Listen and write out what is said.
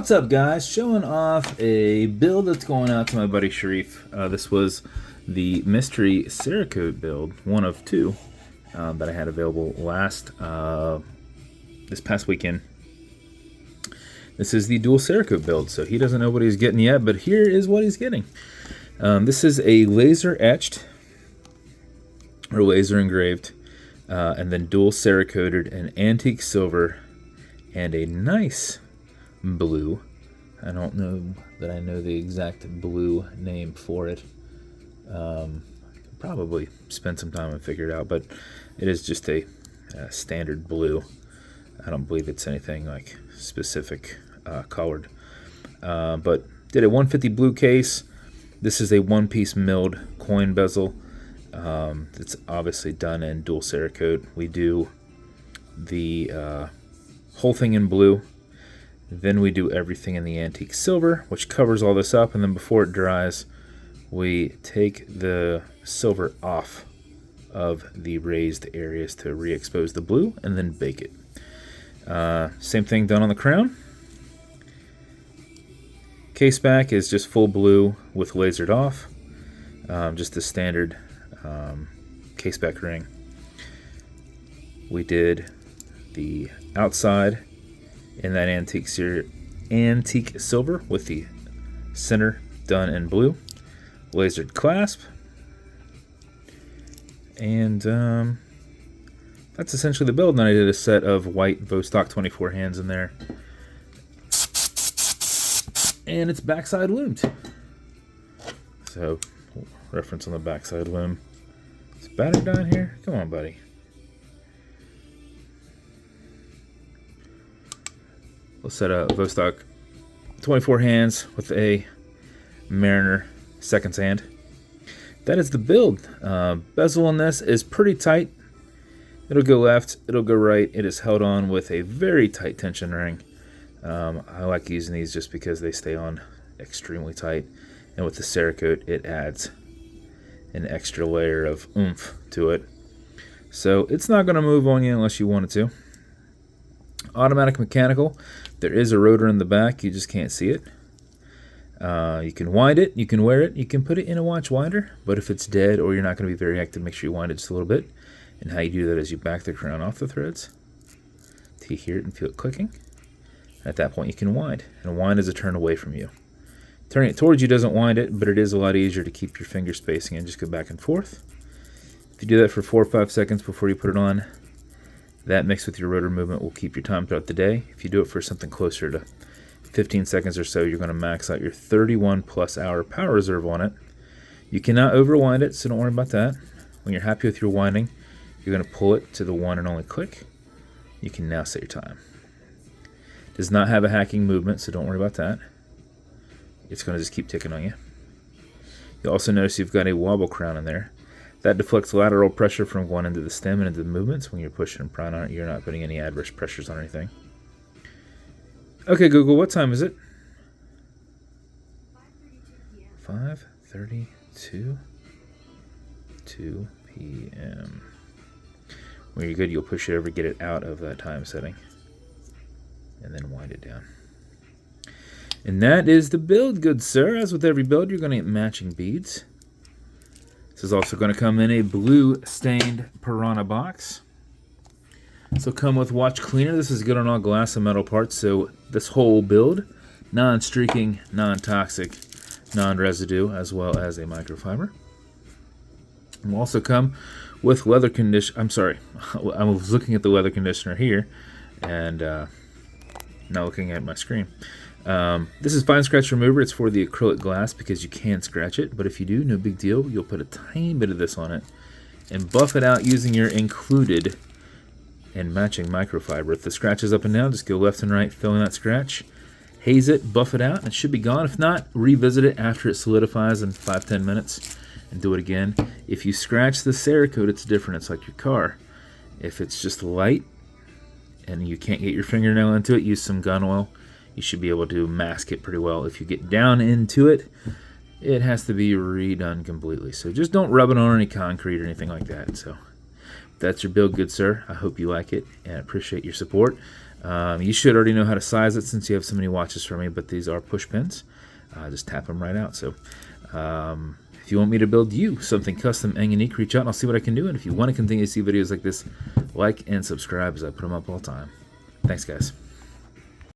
What's up, guys? Showing off a build that's going out to my buddy Sharif. This was the mystery cerakoted build, one of two that I had available this past weekend. This is the dual cerakote build, so he doesn't know what he's getting yet, but here is what he's getting. This is a laser etched or laser engraved, and then dual cerakoted, an antique silver, and a nice blue. I don't know that I know the exact blue name for it. I could probably spend some time and figure it out, but it is just a standard blue. I don't believe it's anything like specific colored. But did a 150 blue case. This is a one-piece milled coin bezel. It's obviously done in dual cerakote. We do the whole thing in blue. Then we do everything in the antique silver, which covers all this up, and then before it dries, we take the silver off of the raised areas to re-expose the blue, and then bake it. Same thing done on the crown. Caseback is just full blue with lasered off, just the standard caseback ring. We did the outside in that antique silver with the center done in blue, lasered clasp, and that's essentially the build. And then I did a set of white Vostok 24 hands in there, and it's backside loomed. So reference on the backside loom. Is battery down here? Come on, buddy. We'll set a Vostok 24 hands with a Mariner second hand. That is the build. Bezel on this is pretty tight. It'll go left, it'll go right. It is held on with a very tight tension ring. I like using these just because they stay on extremely tight. And with the cerakote, it adds an extra layer of oomph to it. So it's not going to move on you unless you want it to. Automatic mechanical. There is a rotor in the back, you just can't see it. You can wind it, you can wear it, you can put it in a watch winder, but if it's dead or you're not going to be very active, make sure you wind it just a little bit. And how you do that is you back the crown off the threads till you hear it and feel it clicking. At that point you can wind, and wind is a turn away from you. Turning it towards you doesn't wind it, but it is a lot easier to keep your finger spacing and just go back and forth. If you do that for 4 or 5 seconds before you put it on, that mixed with your rotor movement will keep your time throughout the day. If you do it for something closer to 15 seconds or so, you're going to max out your 31 plus hour power reserve on it. You cannot overwind it, so don't worry about that. When you're happy with your winding, you're going to pull it to the one and only click. You can now set your time. It does not have a hacking movement, so don't worry about that. It's going to just keep ticking on you. You'll also notice you've got a wobble crown in there. That deflects lateral pressure from going into the stem and into the movements. When you're pushing and prying on it, you're not putting any adverse pressures on anything. Okay, Google, what time is it? 5:32 2 p.m. When you're good, you'll push it over, get it out of that time setting, and then wind it down. And that is the build, good sir. As with every build, you're going to get matching beads. This is also going to come in a blue stained Piranha box. This will come with watch cleaner. This is good on all glass and metal parts, so this whole build, non-streaking, non-toxic, non-residue, as well as a microfiber. It will also come with leather conditioner. I'm sorry, I was looking at the leather conditioner here and not looking at my screen. This is fine scratch remover. It's for the acrylic glass because you can scratch it, but if you do, no big deal. You'll put a tiny bit of this on it and buff it out using your included and matching microfiber. If the scratch is up and down, just go left and right, fill in that scratch, haze it, buff it out, and it should be gone. If not, revisit it after it solidifies in 5-10 minutes and do it again. If you scratch the cerakote, it's different. It's like your car. If it's just light and you can't get your fingernail into it, use some gun oil. You should be able to mask it pretty well. If you get down into it, it has to be redone completely. So just don't rub it on any concrete or anything like that. So that's your build, good sir. I hope you like it and appreciate your support. You should already know how to size it since you have so many watches from me, but these are push pins. Just tap them right out. So if you want me to build you something custom and unique, reach out and I'll see what I can do. And if you want to continue to see videos like this, like and subscribe as I put them up all the time. Thanks, guys.